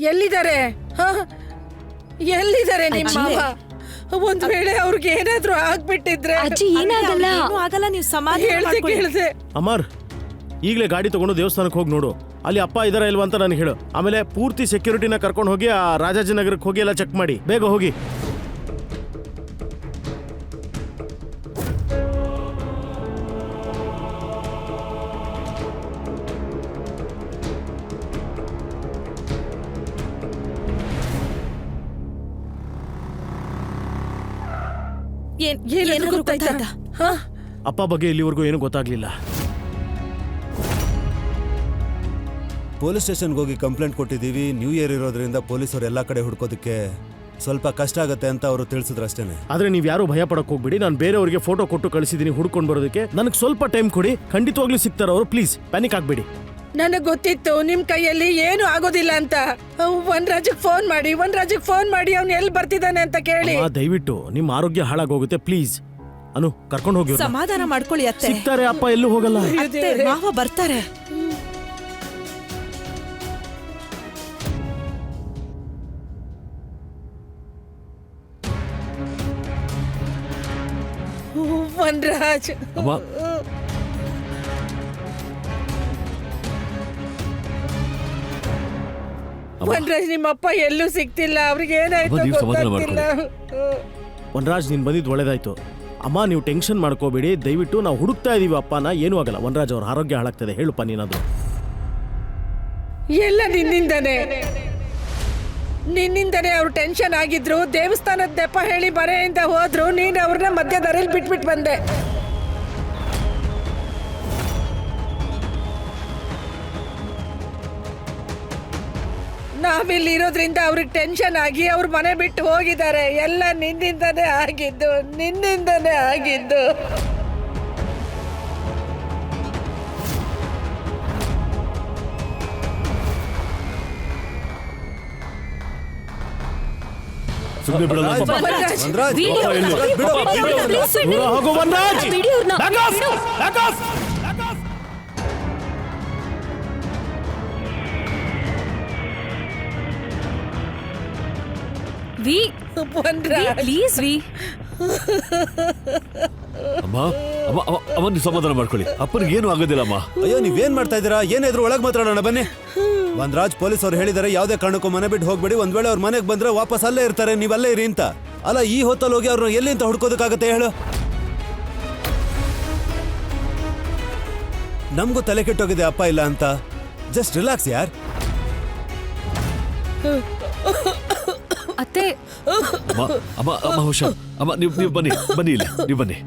ಎಲ್ಲಿದ್ದಾರೆ? ಎಲ್ಲಿದ್ದಾರೆ ನಿಮ್ಮ ಮಾವ? ಒಂದ್ ವೇಳೆ ಅವ್ರಿಗೆ ಏನಾದ್ರೂ ಆಗ್ಬಿಟ್ಟಿದ್ರೆ ಅಜ್ಜಿ ಏನಾಗಲ್ಲ ಆಗಲ್ಲ, ನೀವು ಸಮಾಧಾನ ಹೇಳ್ದೆ. ಅಮರ್, ಈಗಲೇ ಗಾಡಿ ತಗೊಂಡು ದೇವಸ್ಥಾನಕ್ಕೆ ಹೋಗಿ ನೋಡು, ಅಲ್ಲಿ ಅಪ್ಪ ಇದಾರ ಇಲ್ವಾ ಅಂತ ನನಗೆ ಹೇಳು. ಆಮೇಲೆ ಪೂರ್ತಿ ಸೆಕ್ಯೂರಿಟಿನ ಕರ್ಕೊಂಡು ಹೋಗಿ ಆ ರಾಜಾಜಿನಗರಕ್ಕೆ ಹೋಗಿ ಎಲ್ಲ ಚೆಕ್ ಮಾಡಿ, ಬೇಗ ಹೋಗಿ. ಏನಾದ್ರೂ ಗೊತ್ತಾಯ್ತಾ? ಅಪ್ಪ ಬಗ್ಗೆ ಇಲ್ಲಿವರೆಗೂ ಏನೂ ಗೊತ್ತಾಗ್ಲಿಲ್ಲ. ಪೊಲೀಸ್ ಸ್ಟೇಷನ್ಗೆ ಹೋಗಿ ಕಂಪ್ಲೇಂಟ್ ಕೊಟ್ಟಿದ್ದೀವಿ. ನ್ಯೂ ಇಯರ್ ಇರೋದ್ರಿಂದ ಪೊಲೀಸರು ಎಲ್ಲ ಕಡೆ ಹುಡ್ಕೋದಕ್ಕೆ ಸ್ವಲ್ಪ ಕಷ್ಟ ಆಗುತ್ತೆ ಅಂತ ಅವರು ತಿಳಿಸಿದ್ರು ಅಷ್ಟೇನೆ. ಆದ್ರೆ ನೀವು ಯಾರು ಭಯ ಪಡಕ್ ಹೋಗ್ಬಿಡಿ. ನಾನು ಬೇರೆಯವರಿಗೆ ಫೋಟೋ ಕೊಟ್ಟು ಕಳಿಸಿದೀನಿ ಹುಡ್ಕೊಂಡು ಬರೋದಕ್ಕೆ. ನನಗೆ ಸ್ವಲ್ಪ ಟೈಮ್ ಕೊಡಿ, ಖಂಡಿತವಾಗ್ಲೂ ಸಿಗ್ತಾರ ಅವರು. ಪ್ಲೀಸ್ ಪ್ಯಾನಿಕ್ ಆಗ್ಬೇಡಿ. ನನಗ್ ಗೊತ್ತಿತ್ತು ನಿಮ್ ಕೈಯಲ್ಲಿ ಏನು ಆಗೋದಿಲ್ಲ ಅಂತ. ವನರಾಜಕ್ಕೆ ಫೋನ್ ಮಾಡಿ ಅವ್ನು ಎಲ್ಲಿ ಬರ್ತಿದ್ದಾನೆ ಅಂತ ಕೇಳಿ. ದಯವಿಟ್ಟು ನಿಮ್ಮ ಆರೋಗ್ಯ ಹಾಳಾಗೋಗುತ್ತೆ. ಪ್ಲೀಸ್ ಅನು, ಕರ್ಕೊಂಡು ಹೋಗಿ. ಸಮಾಧಾನ ಮಾಡ್ಕೊಳ್ಳಿ ಅತ್ತೆ. ಸಿಗ್ತಾರೆ, ಅಪ್ಪ ಎಲ್ಲೂ ಹೋಗಲ್ಲ. ಅತ್ತೆ, ಮಾವ ಬರ್ತಾರೆ. ವನರಾಜ್, ವನರಾಜ್, ನಿಮ್ಮಪ್ಪ ಎಲ್ಲೂ ಸಿಗ್ತಿಲ್ಲ. ಅವ್ರಿಗೆ ಏನಾಯ್ತು ಗೊತ್ತಾಗ್ತಿಲ್ಲ. ವನರಾಜ್, ನೀನ್ ಬಂದಿದ್ದು ಒಳ್ಳೇದಾಯ್ತು. ಅಮ್ಮ, ನೀವು ಟೆನ್ಷನ್ ಮಾಡ್ಕೋಬೇಡಿ. ದಯವಿಟ್ಟು ನಾವು ಹುಡುಕ್ತಾ ಇದೀವಿ ಅಪ್ಪನ. ಏನೂ ಆಗಲ್ಲ. ವನರಾಜ್ ಅವ್ರ ಆರೋಗ್ಯ ಹಾಳಾಗ್ತದೆ. ಹೇಳುಪ್ಪ ನೀನಾದ್ರು. ಎಲ್ಲ ನಿನ್ನಿಂದನೇ ಅವ್ರು ಟೆನ್ಷನ್ ಆಗಿದ್ರು. ದೇವಸ್ಥಾನದ ನೆಪ ಹೇಳಿ ಬರೆಯಿಂದ ಹೋದ್ರು. ನೀನ್ ಅವ್ರನ್ನ ಮಧ್ಯದಾರಿಯಲ್ಲಿ ಬಿಟ್ಬಿಟ್ಟು ಬಂದೆ. ನಾವಿಲ್ಲಿ ಇರೋದ್ರಿಂದ ಅವ್ರಿಗೆ ಟೆನ್ಷನ್ ಆಗಿ ಅವ್ರ ಮನೆ ಬಿಟ್ಟು ಹೋಗಿದ್ದಾರೆ. ಎಲ್ಲ ನಿನ್ನಿಂದನೇ ಆಗಿದ್ದು. ಸುಮ್ಮನೆ ಬಿಡಲ್ಲ. ವನರಾಜ್, ದೂರ ಹೋಗು Vanaraj. Back off! Back off! Please V. ಅಮ್ಮ ಅಮ್ಮ ಅಮ್ಮ, ನೀವು ಸಮಾಧಾನ ಮಾಡ್ಕೊಳ್ಳಿ. ಅಪ್ಪನಿಗೆ ಏನು ಆಗೋದಿಲ್ಲ ಅಮ್ಮ. ಅಯ್ಯೋ, ನೀವೇನ್ ಮಾಡ್ತಾ ಇದ್ದೀರಾ? ಏನಾದ್ರು ಒಳಗ್ ಮಾತಾಡೋಣ ಬನ್ನಿ. ವನರಾಜ್, ಪೊಲೀಸ್ ಅವ್ರು ಹೇಳಿದಾರೆ ಯಾವ್ದೇ ಕಾರಣಕ್ಕೂ ಮನೆ ಬಿಟ್ಟು ಹೋಗ್ಬೇಡಿ. ಒಂದ್ ವೇಳೆ ಅವ್ರ ಮನೆಗೆ ಬಂದ್ರೆ ವಾಪಸ್ ಅಲ್ಲೇ ಇರ್ತಾರೆ, ನೀವ್ ಅಲ್ಲೇ ಇರಿ ಅಂತ. ಅಲ್ಲ, ಈ ಹೊತ್ತಲ್ಲಿ ಹೋಗಿ ಅವ್ರನ್ನ ಎಲ್ಲಿ ಅಂತ ಹುಡ್ಕೋದಕ್ಕಾಗತ್ತೆ ಹೇಳು? ನಮಗೂ ತಲೆ ಕೆಟ್ಟೋಗಿದೆ ಅಪ್ಪ ಇಲ್ಲ ಅಂತ. ಜಸ್ಟ್ ರಿಲ್ಯಾಕ್ಸ್ ಯಾರ್. ಅತ್ತೆ, ಅಮ್ಮ ಅಮ್ಮ ಅಮ್ಮ ಹುಷಾರ್. ಅಮ್ಮ ನೀವು ಬನ್ನಿ ಇಲ್ಲಿ, ನೀವು ಬನ್ನಿ.